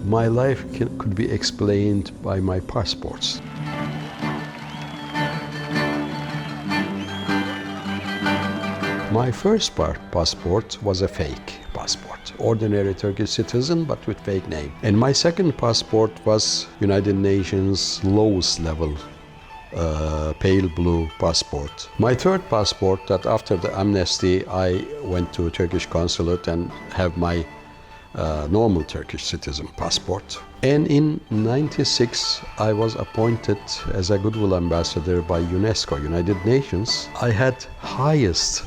My life could be explained by my passports. My first passport was a fake passport, ordinary Turkish citizen but with fake name. And my second passport was United Nations lowest level pale blue passport. My third passport, that after the amnesty I went to Turkish consulate and have my normal Turkish citizen passport. And in '96 I was appointed as a Goodwill Ambassador by UNESCO, United Nations. I had highest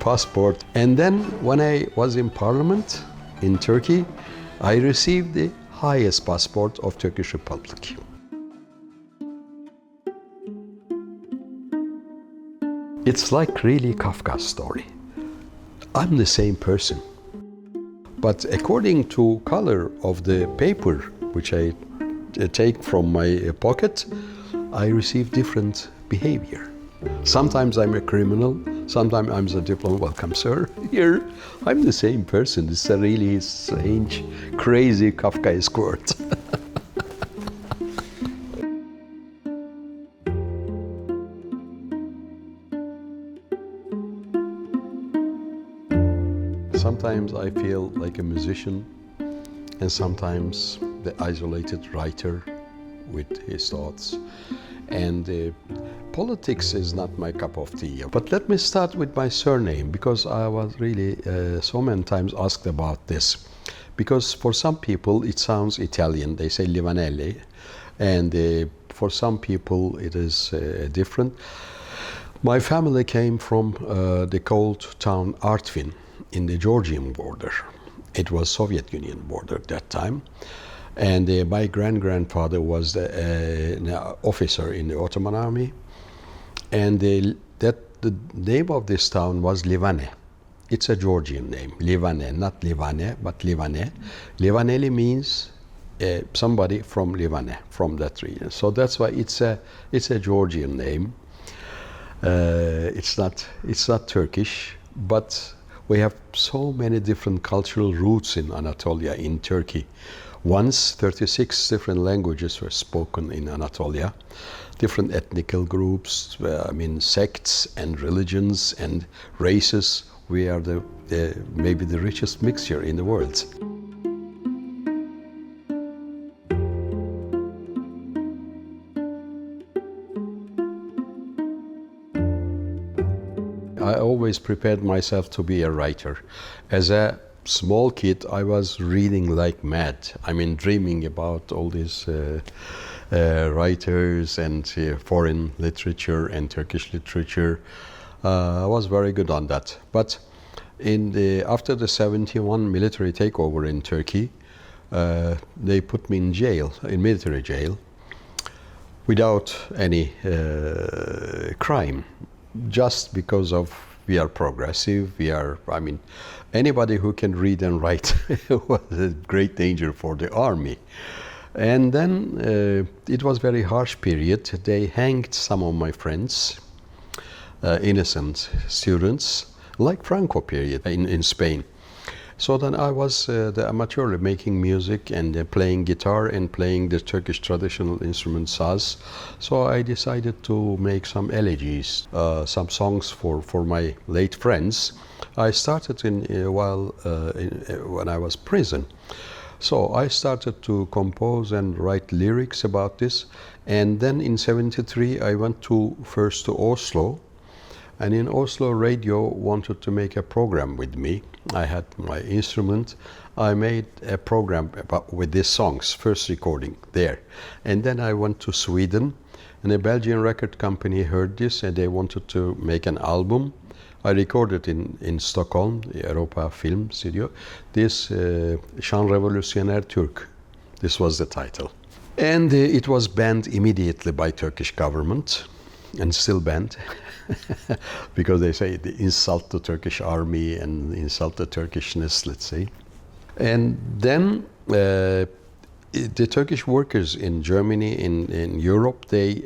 passport. And then when I was in parliament in Turkey, I received the highest passport of Turkish Republic. It's like really Kafka's story. I'm the same person. But according to color of the paper which I take from my pocket, I receive different behavior. Sometimes I'm a criminal, sometimes I'm a diplomat. Welcome, sir. Here, I'm the same person. It's a really strange, crazy Kafkaesque world. Sometimes I feel like a musician, and sometimes the isolated writer with his thoughts. And politics is not my cup of tea. But let me start with my surname, because I was really so many times asked about this. Because for some people it sounds Italian, they say Livaneli, and for some people it is different. My family came from the cold town Artvin in the Georgian border. It was Soviet Union border at that time. And my grandfather was an officer in the Ottoman army. And the name of this town was Livane. It's a Georgian name, Livane, not Livane, but Livane. Livaneli means somebody from Livane, from that region. So that's why it's a Georgian name. It's not Turkish, but we have so many different cultural roots in Anatolia, in Turkey. Once 36 different languages were spoken in Anatolia, different ethnical groups, sects and religions and races. We are maybe the richest mixture in the world. I always prepared myself to be a writer. As a small kid, I was reading like mad. Dreaming about all these writers and foreign literature and Turkish literature. I was very good on that. But after the 71 military takeover in Turkey, they put me in jail, in military jail, without any crime. Just because of we are progressive, anybody who can read and write was a great danger for the army. And then it was very harsh period. They hanged some of my friends, innocent students, like Franco period in Spain. So then I was the amateur making music and playing guitar and playing the Turkish traditional instrument saz. So I decided to make some elegies, some songs for my late friends. I started when I was in prison. So I started to compose and write lyrics about this. And then in '73 I went first to Oslo. And in Oslo, radio wanted to make a program with me. I had my instrument. I made a program with these songs, first recording there. And then I went to Sweden, and a Belgian record company heard this, and they wanted to make an album. I recorded in Stockholm, the Europa Film Studio, this Chant Révolutionnaire Turc. This was the title. And it was banned immediately by Turkish government, and still banned, because they say the insult to Turkish army and insult to Turkishness, let's say. And then the Turkish workers in Germany, in Europe, they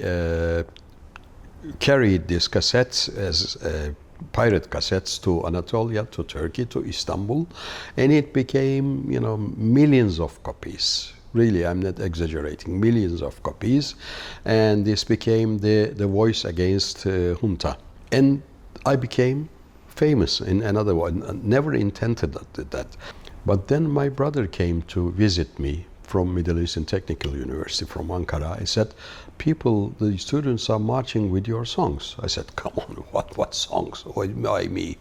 carried these cassettes as pirate cassettes to Anatolia, to Turkey, to Istanbul, and it became, millions of copies. Really, I'm not exaggerating, millions of copies, and this became the voice against junta. And I became famous in another one. Never intended that. But then my brother came to visit me from Middle Eastern Technical University, from Ankara. I said, the students are marching with your songs. I said, come on, what songs? Why me?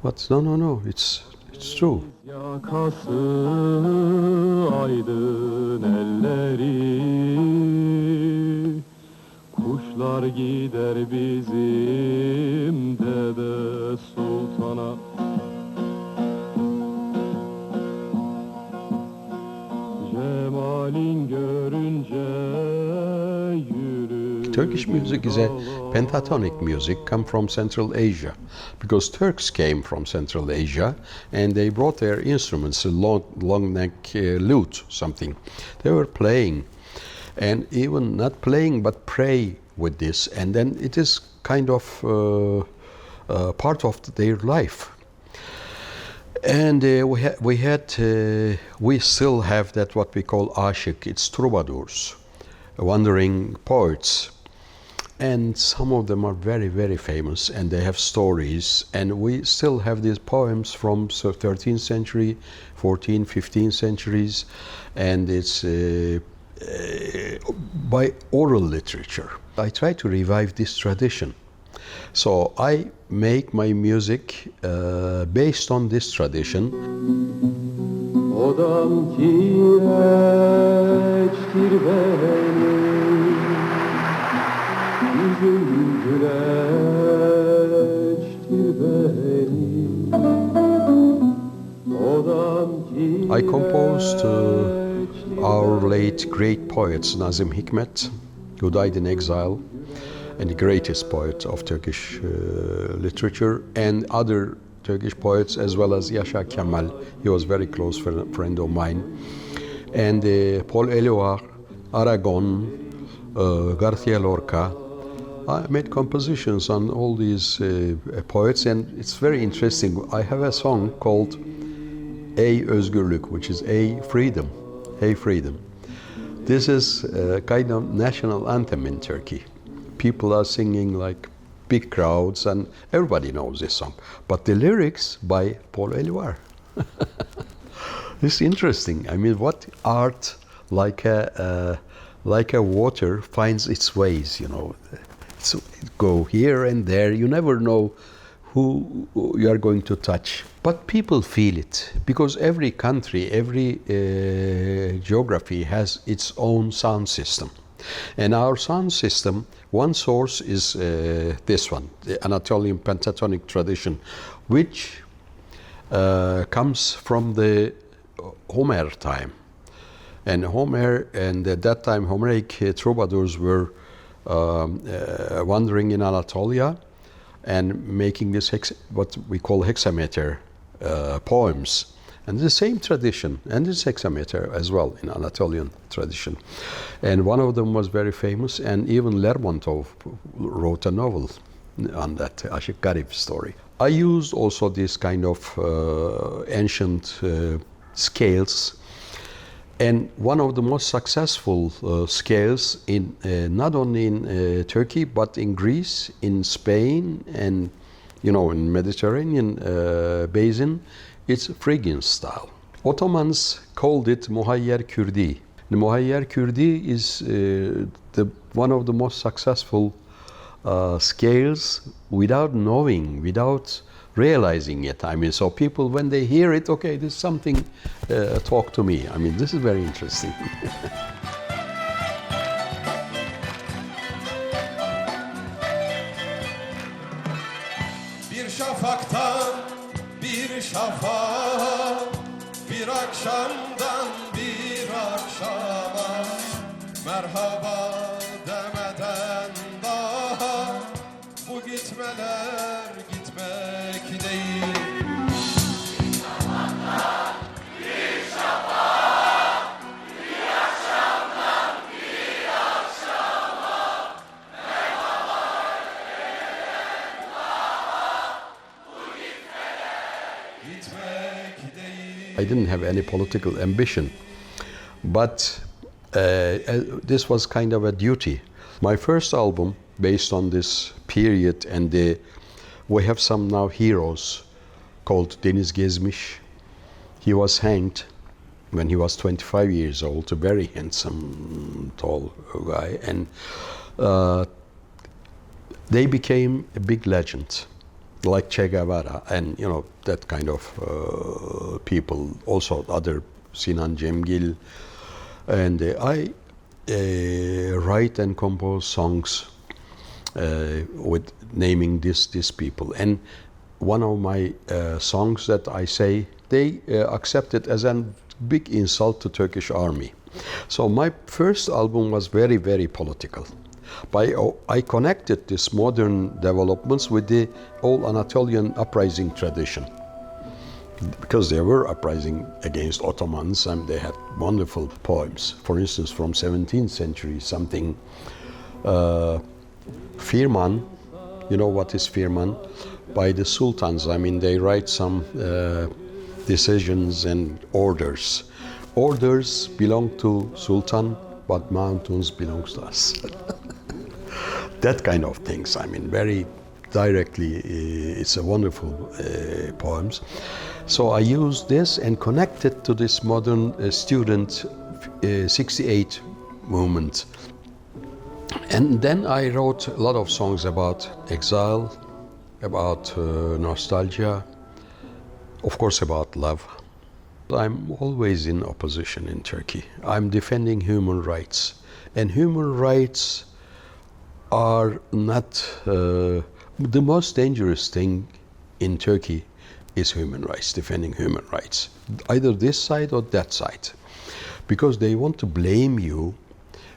What? No, it's true. Yakası aydın elleri, kuşlar gider bizim dede sultana. Cemalin görünce yürü. Turkish music is a pentatonic music, come from Central Asia, because Turks came from Central Asia and they brought their instruments, a long neck lute, something. They were playing, and even not playing but pray with this, and then it is kind of part of their life. And we still have that what we call aşık. It's troubadours, wandering poets, and some of them are very, very famous, and they have stories. And we still have these poems from 13th century, 14th, 15th centuries, and it's by oral literature. I try to revive this tradition. So I make my music based on this tradition. Odam kireçtir benim, yüzüm güleçtir benim. Odam I composed our late great poets Nazım Hikmet, who died in exile, and the greatest poet of Turkish literature, and other Turkish poets, as well as Yaşar Kemal. He was a very close friend of mine. And Paul Eluard, Aragon, García Lorca. I made compositions on all these poets, and it's very interesting. I have a song called Ey Özgürlük, which is Ey Freedom, Hey Freedom. This is a kind of national anthem in Turkey. People are singing like big crowds, and everybody knows this song. But the lyrics by Paul Eluard. It's interesting. I mean, what art like a water finds its ways, So go here and there. You never know who you are going to touch. But people feel it, because every country, every geography has its own sound system. And our sound system, one source is this one, the Anatolian pentatonic tradition, which comes from the Homer time. And at that time, Homeric troubadours were wandering in Anatolia and making this what we call hexameter poems. And the same tradition, and this hexameter as well in Anatolian tradition. And one of them was very famous, and even Lermontov wrote a novel on that Aşık Garip story. I used also this kind of ancient scales, and one of the most successful scales in not only in Turkey but in Greece, in Spain, and in Mediterranean basin. It's Phrygian style. Ottomans called it Muhayyer Kürdi. The Muhayyer Kürdi is one of the most successful scales without knowing, without realizing it. I mean, so people, when they hear it, okay, there's something, talk to me. I mean, this is very interesting. Bir şafaktan bir şafağa, bir akşamdan bir akşama, merhaba demeden daha bu gitmeler gitmek değil. I didn't have any political ambition, but this was kind of a duty. My first album, based on this period, and we have some now heroes called Deniz Gezmiş. He was hanged when he was 25 years old, a very handsome, tall guy, and they became a big legend, like Che Guevara, and you know, that kind of people, also other Sinan Cemgil, and I write and compose songs with naming these people. And one of my songs that I say, they accept it as a big insult to Turkish army. So my first album was very, very political. I connected these modern developments with the old Anatolian uprising tradition, because they were uprising against Ottomans, and they had wonderful poems. For instance, from 17th century, something Firman, you know what is Firman? By the sultans. I mean, they write some decisions and orders. Orders belong to sultan, but mountains belongs to us. That kind of things. I mean, very directly, it's a wonderful poems. So I used this and connected to this modern student 68 movement. And then I wrote a lot of songs about exile, about nostalgia, of course about love. I'm always in opposition in Turkey. I'm defending human rights. And human rights are not the most dangerous thing in Turkey is human rights, defending human rights, either this side or that side, because they want to blame you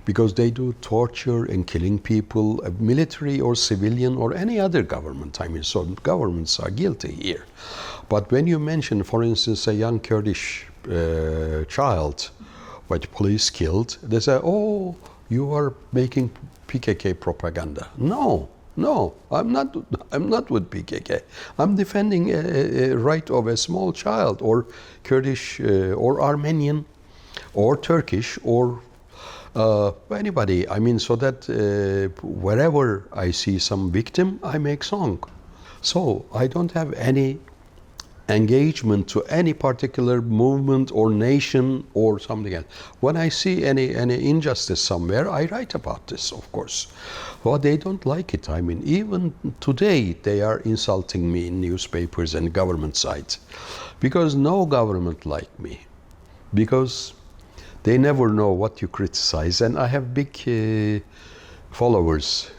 because they do torture and killing people, military or civilian or any other government. I mean, so governments are guilty here. But when you mention, for instance, a young Kurdish child which police killed, they say, oh, you are making PKK propaganda. No, I'm not with PKK. I'm defending a right of a small child, or Kurdish, or Armenian, or Turkish, or anybody. I mean, so that wherever I see some victim, I make song. So I don't have any engagement to any particular movement or nation or something else. When I see any injustice somewhere, I write about this, of course. Well, they don't like it. I mean, even today they are insulting me in newspapers and government sites, because no government like me, because they never know what you criticize. And I have big followers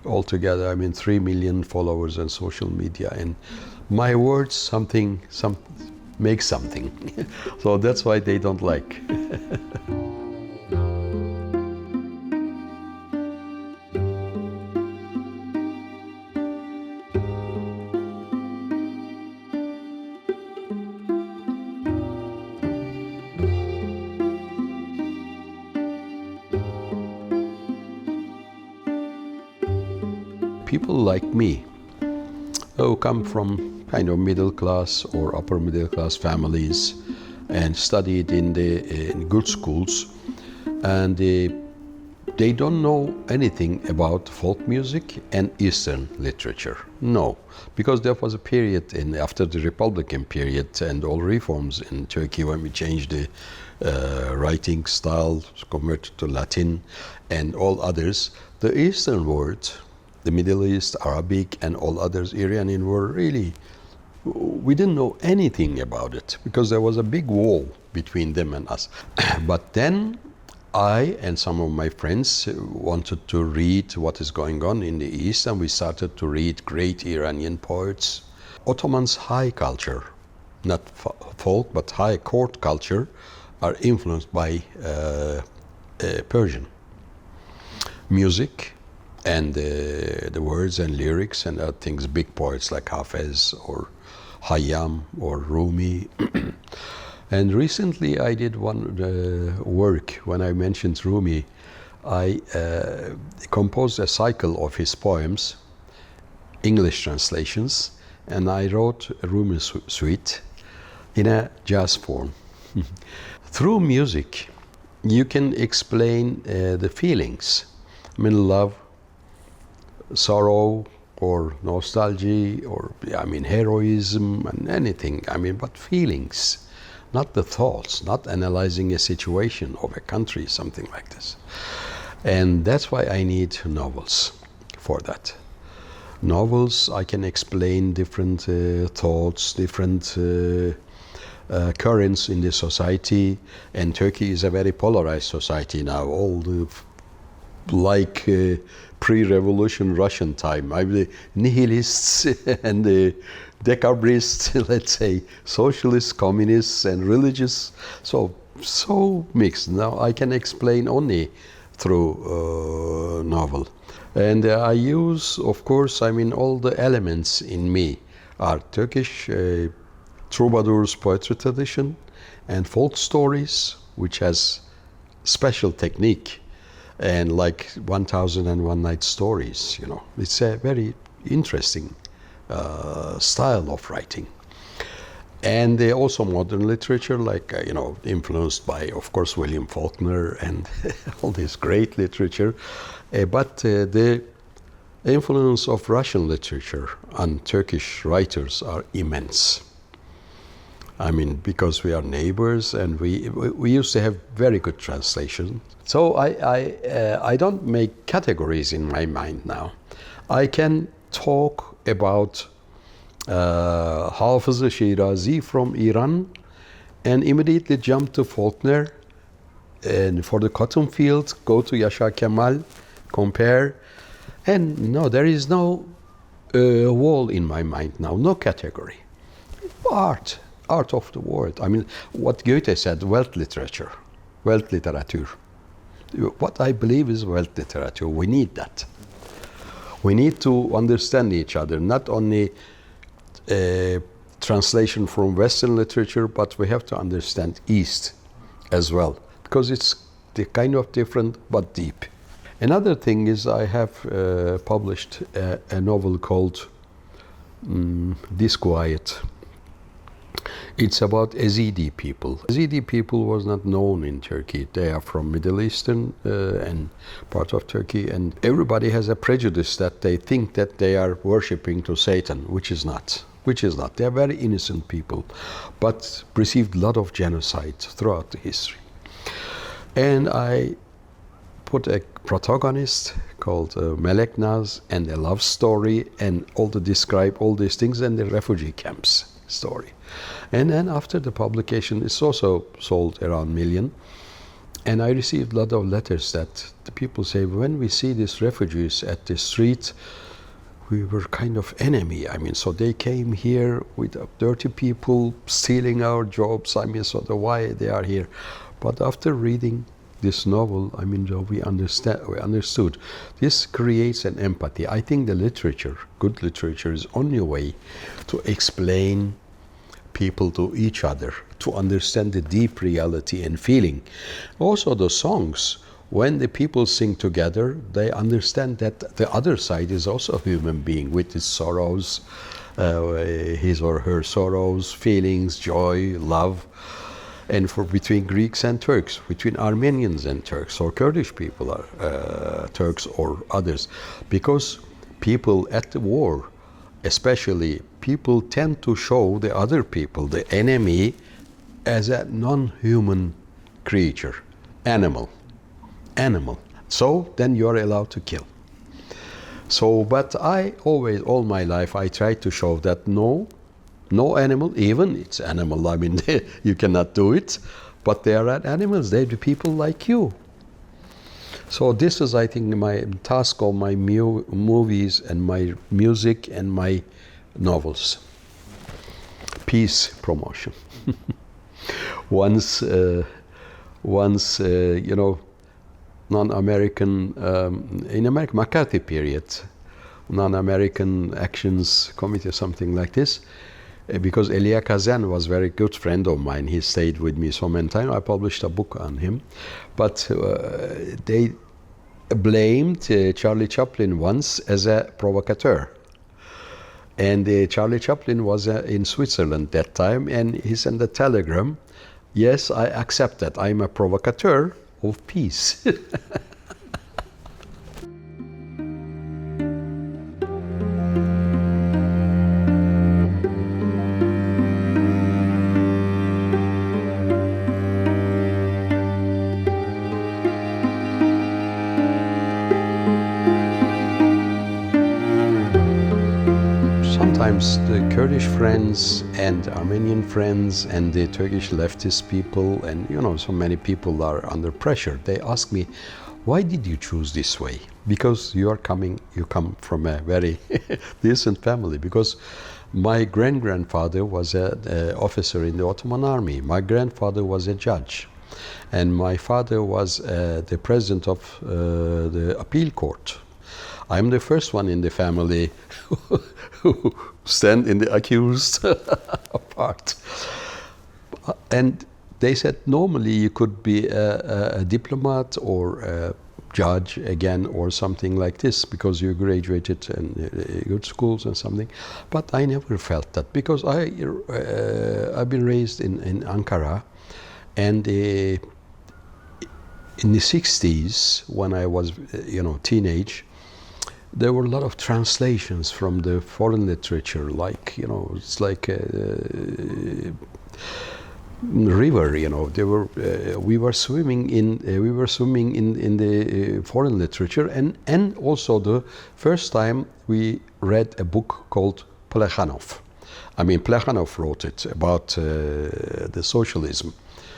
altogether. I mean, 3 million followers on social media, and my words make something. So that's why they don't like. People like me, who come from kind of middle class or upper middle class families and studied in good schools, and they don't know anything about folk music and Eastern literature. No, because there was a period after the Republican period and all reforms in Turkey, when we changed the writing style, converted to Latin and all others, the Eastern words, the Middle East, Arabic, and all others, Iranian, were really, we didn't know anything about it because there was a big wall between them and us. But then I and some of my friends wanted to read what is going on in the East, and we started to read great Iranian poets. Ottoman's high culture, not folk, but high court culture, are influenced by Persian. music and the words and lyrics and other things, big poets like Hafez or Hayyam or Rumi. And recently I did one work, when I mentioned Rumi, I composed a cycle of his poems, English translations, and I wrote a Rumi suite in a jazz form. Through music, you can explain the feelings. I mean, love, sorrow, or nostalgia, or heroism, and anything. But feelings, not the thoughts, not analyzing a situation of a country, something like this. And that's why I need novels for that. Novels, I can explain different thoughts, different currents in the society, and Turkey is a very polarized society now. All the pre-revolution Russian time, the nihilists and the decabrists, let's say, socialists, communists, and religious, so mixed. Now I can explain only through novel, and I use, of course, all the elements in me are Turkish. Troubadour's poetry tradition and folk stories, which has special technique, and like 1001 Night stories. It's a very interesting style of writing. And also modern literature, like influenced by, of course, William Faulkner and all this great literature, but the influence of Russian literature on Turkish writers are immense. Because we are neighbors, and we used to have very good translation. So I don't make categories in my mind now. I can talk about Hafız Shirazi from Iran and immediately jump to Faulkner, and for the cotton field go to Yaşar Kemal, compare, and no, there is no wall in my mind now, no category. Art of the world. What Goethe said, Weltliteratur. What I believe is Weltliteratur. We need that. We need to understand each other, not only translation from Western literature, but we have to understand East as well, because it's the kind of different but deep. Another thing is I have published a novel called Disquiet. It's about Yazidi people. Yazidi people was not known in Turkey. They are from Middle Eastern and part of Turkey, and everybody has a prejudice that they think that they are worshipping to Satan, which is not. They are very innocent people, but received a lot of genocide throughout the history. And I put a protagonist called Melek Naz, and a love story, and describe all these things, and the refugee camps story. And then after the publication, it's also sold around 1 million. And I received a lot of letters that the people say, when we see these refugees at the street, we were kind of enemy. So they came here with dirty people stealing our jobs. Why they are here. But after reading this novel, we understood. This creates an empathy. I think the literature, good literature, is only way to explain people to each other, to understand the deep reality and feeling. Also the songs, when the people sing together, they understand that the other side is also a human being with his sorrows, his or her sorrows, feelings, joy, love. And between Greeks and Turks, between Armenians and Turks, or Kurdish people are Turks or others, because people at the war, especially, people tend to show the other people, the enemy, as a non-human creature, animal. So then you're allowed to kill. But I always, all my life, I tried to show that no animal, even it's animal, you cannot do it, but they are animals, they're the people like you. So this is, I think, my task of my movies and my music and my novels. Peace promotion. Once non-American, in America, McCarthy period, non-American actions committee or something like this. Because Elia Kazan was a very good friend of mine. He stayed with me so many times. I published a book on him. But they blamed Charlie Chaplin once as a provocateur. And Charlie Chaplin was in Switzerland that time, and he sent a telegram, yes, I accept that. I'm a provocateur of peace. Sometimes the Kurdish friends and Armenian friends and the Turkish leftist people and so many people are under pressure. They ask me, why did you choose this way? Because you come from a very decent family. Because my grandfather was an officer in the Ottoman army. My grandfather was a judge. And my father was the president of the appeal court. I'm the first one in the family who stand in the accused part. And they said normally you could be a diplomat or a judge again or something like this because you graduated in good schools and something. But I never felt that because I've been raised in Ankara, and in the 60s when I was teenage, there were a lot of translations from the foreign literature, like it's like a river. We were swimming in the foreign literature, and also the first time we read a book called Plekhanov. Plekhanov wrote it about the socialism.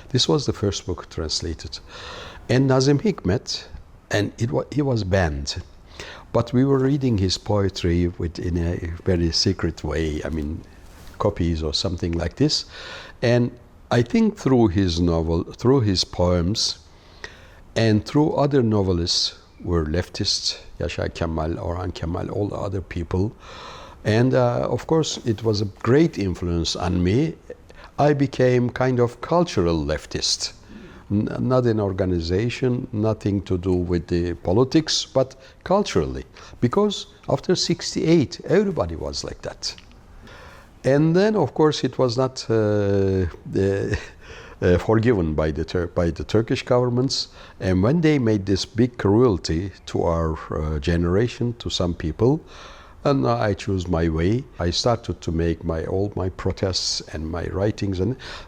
This was the first book translated, and Nazim Hikmet, and he was banned. But we were reading his poetry in a very secret way, copies or something like this. And I think through his novel, through his poems, and through other novelists were leftists, Yasha Kemal, Orhan Kemal, all the other people. And of course, it was a great influence on me. I became kind of cultural leftist. Not an organization, nothing to do with the politics, but culturally. Because after 68, everybody was like that. And then, of course, it was not forgiven by the Turkish governments. And when they made this big cruelty to our generation, to some people, and I chose my way. I started to make all my protests and my writings,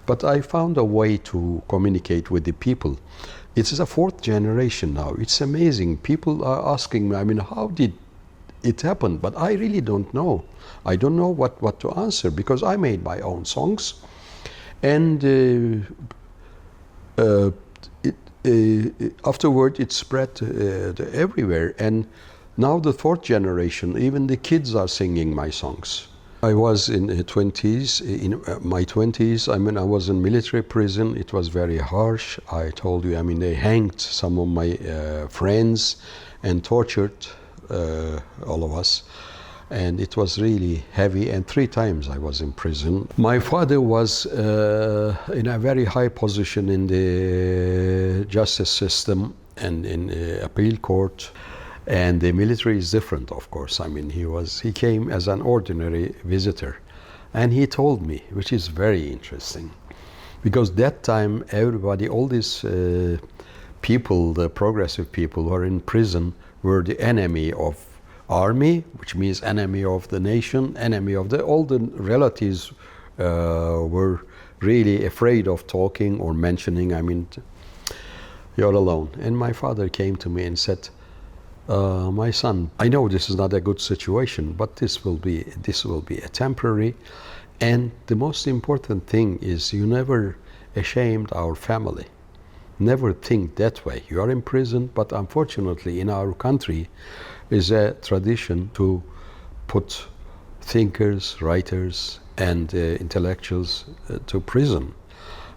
but I found a way to communicate with the people. It is a fourth generation now. It's amazing. People are asking me, how did it happen? But I really don't know. I don't know what to answer because I made my own songs. And afterward it spread everywhere. And now the fourth generation, even the kids are singing my songs. I was in my 20s, I was in military prison. It was very harsh. I told you, they hanged some of my friends and tortured all of us. And it was really heavy, and 3 times I was in prison. My father was in a very high position in the justice system and in appeal court. And the military is different, of course. He came as an ordinary visitor. And he told me, which is very interesting, because that time everybody, all these people, the progressive people who are in prison, were the enemy of army, which means enemy of the nation, enemy of all the relatives were really afraid of talking or mentioning, you're alone. And my father came to me and said, my son, I know this is not a good situation, but this will be a temporary. And the most important thing is you never ashamed our family. Never think that way. You are in prison, but unfortunately in our country is a tradition to put thinkers, writers, and intellectuals to prison.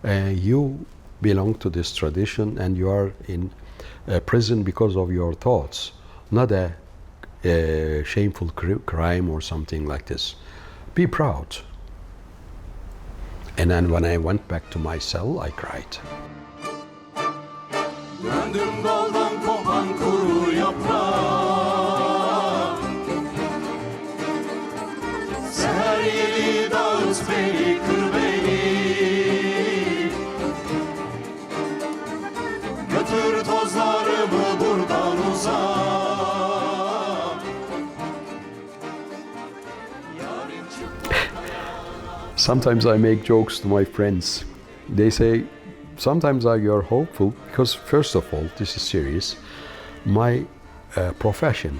You belong to this tradition, and you are in prison because of your thoughts, not a shameful crime or something like this. Be proud. And then when I went back to my cell, I cried. Döndüm daldan kopan kuru yaprak. Seher yeli dağıt beni, kır beni. Götür tozlarımı buradan uzak. Sometimes I make jokes to my friends. They say, sometimes you're hopeful because, first of all, this is serious. My profession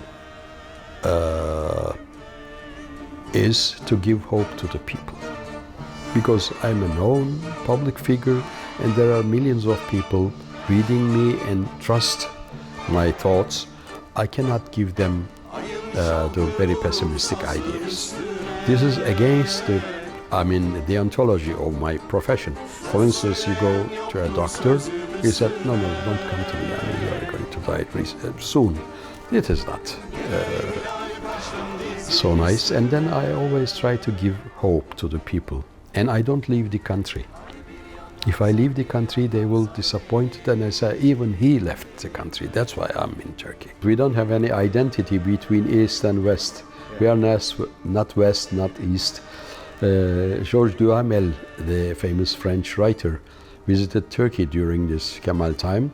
is to give hope to the people. Because I'm a known public figure and there are millions of people reading me and trust my thoughts, I cannot give them the very pessimistic ideas. This is against the ontology of my profession. For instance, you go to a doctor, he said, no, don't come to me, you are going to die soon. It is not so nice. And then I always try to give hope to the people. And I don't leave the country. If I leave the country, they will disappoint. Then I say, even he left the country. That's why I'm in Turkey. We don't have any identity between East and West. We are not West, not East. Georges Duhamel, the famous French writer, visited Turkey during this Kemal time,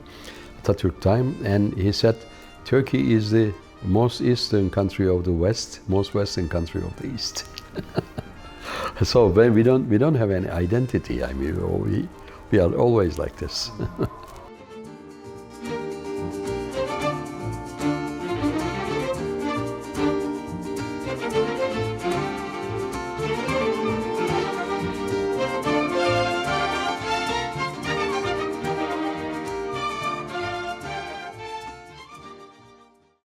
Atatürk time, and he said, Turkey is the most eastern country of the West, most western country of the East. So when we don't have any identity. I mean, we are always like this.